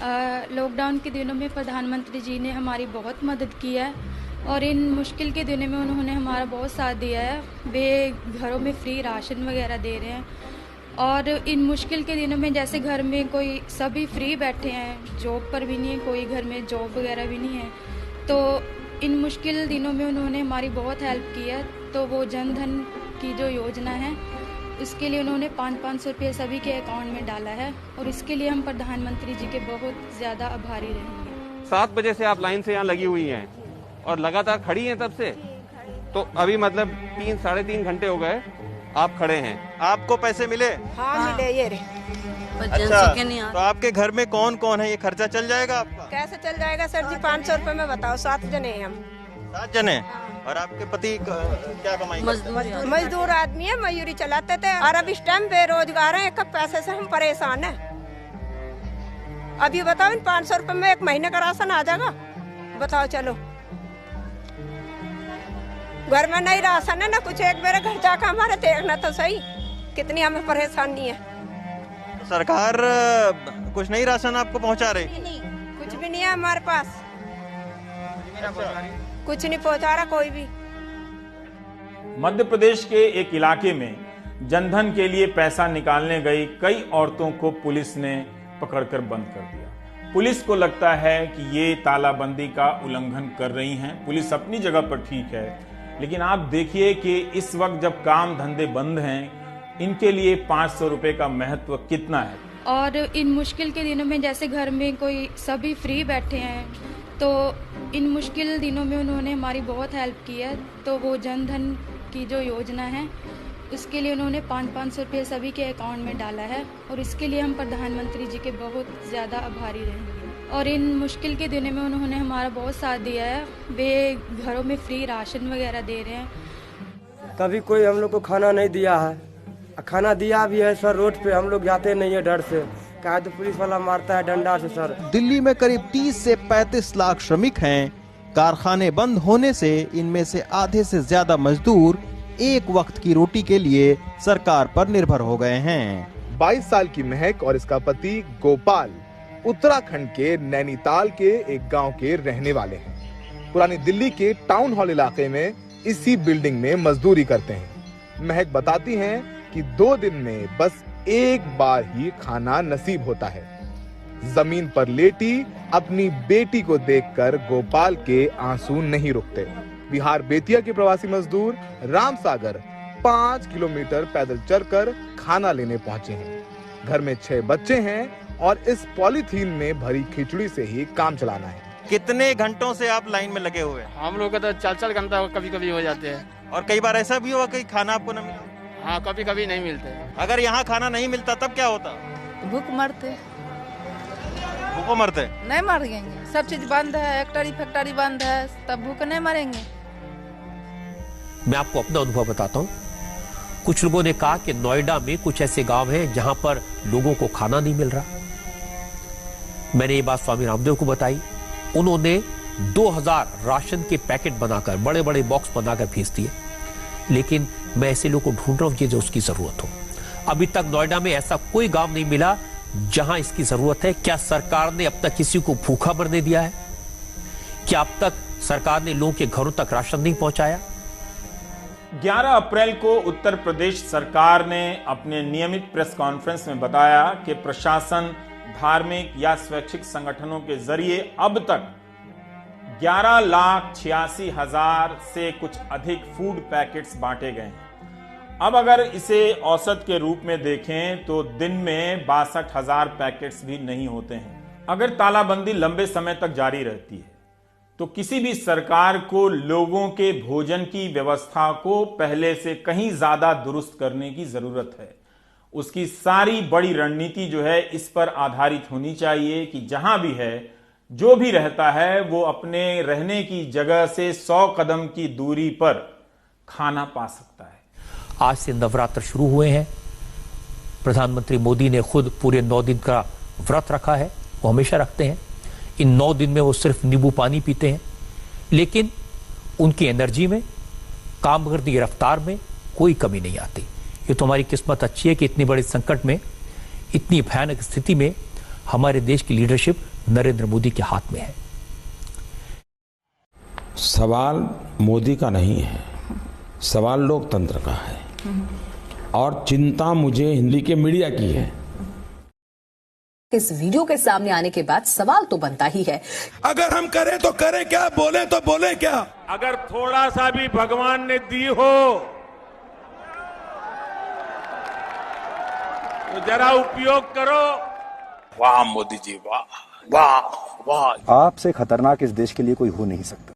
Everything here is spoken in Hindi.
लॉकडाउन के दिनों में प्रधानमंत्री जी ने हमारी बहुत मदद की है और इन मुश्किल के दिनों में उन्होंने हमारा बहुत साथ दिया है। वे घरों में फ्री राशन वगैरह दे रहे हैं और इन मुश्किल के दिनों में जैसे घर में कोई सभी फ्री बैठे हैं, जॉब पर भी नहीं है, कोई घर में जॉब वगैरह भी नहीं है, तो इन मुश्किल दिनों में उन्होंने हमारी बहुत हेल्प की है। तो वो जन धन की जो योजना है उसके लिए उन्होंने 500-500 रुपये सभी के अकाउंट में डाला है और इसके लिए हम प्रधानमंत्री जी के बहुत ज़्यादा आभारी रहेंगे। 7 बजे से आप लाइन से यहाँ लगी हुई हैं और लगातार खड़ी हैं तब से, तो अभी मतलब 3-3.5 घंटे हो गए आप खड़े हैं। आपको पैसे मिले? हाँ मिले ये रे। अच्छा, तो आपके घर में कौन कौन है? ये खर्चा चल जाएगा आपका? कैसे चल जाएगा सर जी? 500 रुपए में बताओ, 7 जने हैं हम। 7 जने? और आपके पति क्या कमाई करते हैं? मजदूर आदमी है, मजदूरी चलाते थे और अब इस टाइम बेरोजगार हैं। एक पैसे से हम परेशान हैं। अभी बताओ इन 500 रुपए में 1 महीने का राशन आ जाएगा? बताओ चलो, घर में नहीं राशन है ना कुछ। एक मेरे घर जाकर हमारे देखना तो सही कितनी हमें परेशानी है। सरकार कुछ नहीं राशन आपको पहुंचा रही? कुछ भी नहीं है हमारे पास, कुछ नहीं पहुंचा रहा कोई भी। मध्य प्रदेश के एक इलाके में जनधन के लिए पैसा निकालने गई कई औरतों को पुलिस ने पकड़कर बंद कर दिया। पुलिस को लगता है कि ये तालाबंदी का उल्लंघन कर रही हैं। पुलिस अपनी जगह पर ठीक है, लेकिन आप देखिए कि इस वक्त जब काम धंधे बंद हैं, इनके लिए 500 रुपए का महत्व कितना है। और इन मुश्किल के दिनों में जैसे घर में कोई सभी फ्री बैठे हैं, तो इन मुश्किल दिनों में उन्होंने हमारी बहुत हेल्प की है। तो वो जन धन की जो योजना है उसके लिए उन्होंने 500-500 रुपये सभी के अकाउंट में डाला है और इसके लिए हम प्रधानमंत्री जी के बहुत ज़्यादा आभारी रहेंगे। और इन मुश्किल के दिनों में उन्होंने हमारा बहुत साथ दिया है। वे घरों में फ्री राशन वगैरह दे रहे हैं। कभी कोई हम लोग को खाना नहीं दिया है, खाना दिया भी है सर रोड पे हम लोग जाते नहीं है डर से, कहा तो पुलिस वाला मारता है डंडा से। सर दिल्ली में करीब 30 से 35 लाख श्रमिक हैं। कारखाने बंद होने से इनमें से आधे से ज्यादा मजदूर एक वक्त की रोटी के लिए सरकार पर निर्भर हो गए हैं। 22 साल की महक और इसका पति गोपाल उत्तराखंड के नैनीताल के एक गांव के रहने वाले हैं। पुरानी दिल्ली के टाउन हॉल इलाके में इसी बिल्डिंग में मजदूरी करते हैं। महक बताती हैं कि 2 दिन में बस एक बार ही खाना नसीब होता है। जमीन पर लेटी अपनी बेटी को देखकर गोपाल के आंसू नहीं रुकते। बिहार बेतिया के प्रवासी मजदूर राम सागर 5 किलोमीटर पैदल चलकर खाना लेने पहुंचे हैं। घर में 6 बच्चे हैं और इस पॉलीथीन में भरी खिचड़ी से ही काम चलाना है। कितने घंटों से आप लाइन में लगे हुए हैं? हम लोग का तो 4-4 घंटा कभी कभी हो जाते हैं। और कई बार ऐसा भी हुआ कि खाना आपको न मिला? हाँ, कभी कभी नहीं मिलते। अगर यहाँ खाना नहीं मिलता तब क्या होता? भूख मरते। भूखों मरते? नहीं मरेंगे, सब चीज बंद है, फैक्ट्री बंद है, तब भूख नहीं मरेंगे। मैं आपको अपना अनुभव बताता हूँ। कुछ लोगों ने कहा कि नोएडा में कुछ ऐसे गांव हैं जहां पर लोगों को खाना नहीं मिल रहा। मैंने ये बात स्वामी रामदेव को बताई। उन्होंने 2000 राशन के पैकेट बनाकर, बड़े बड़े बॉक्स बनाकर भेज दिए। लेकिन मैं ऐसे लोगों को ढूंढ रहा हूं जिसे उसकी जरूरत हो। अभी तक नोएडा में ऐसा कोई गांव नहीं मिला जहां इसकी जरूरत है। क्या सरकार ने अब तक किसी को भूखा मरने दिया है? क्या अब तक सरकार ने लोगों के घरों तक राशन नहीं पहुंचाया? 11 अप्रैल को उत्तर प्रदेश सरकार ने अपने नियमित प्रेस कॉन्फ्रेंस में बताया कि प्रशासन, धार्मिक या स्वैच्छिक संगठनों के जरिए अब तक 11,86,000 से कुछ अधिक फूड पैकेट्स बांटे गए हैं। अब अगर इसे औसत के रूप में देखें तो दिन में 62,000 पैकेट्स भी नहीं होते हैं। अगर तालाबंदी लंबे समय तक जारी रहती है तो किसी भी सरकार को लोगों के भोजन की व्यवस्था को पहले से कहीं ज्यादा दुरुस्त करने की जरूरत है। उसकी सारी बड़ी रणनीति जो है इस पर आधारित होनी चाहिए कि जहां भी है, जो भी रहता है, वो अपने रहने की जगह से 100 कदम की दूरी पर खाना पा सकता है। आज से नवरात्र शुरू हुए हैं। प्रधानमंत्री मोदी ने खुद पूरे 9 दिन का व्रत रखा है। वो हमेशा रखते हैं। इन 9 दिन में वो सिर्फ नींबू पानी पीते हैं, लेकिन उनकी एनर्जी में, काम करने की रफ्तार में कोई कमी नहीं आती। ये तो हमारी किस्मत अच्छी है कि इतनी बड़ी संकट में, इतनी भयानक स्थिति में हमारे देश की लीडरशिप नरेंद्र मोदी के हाथ में है। सवाल मोदी का नहीं है, सवाल लोकतंत्र का है और चिंता मुझे हिंदी के मीडिया की है। इस वीडियो के सामने आने के बाद सवाल तो बनता ही है, अगर हम करें तो करें क्या, बोले तो बोले क्या। अगर थोड़ा सा भी भगवान ने दी हो तो जरा उपयोग करो। वाह मोदी जी, वाह वाह वाह। आपसे खतरनाक इस देश के लिए कोई हो नहीं सकता।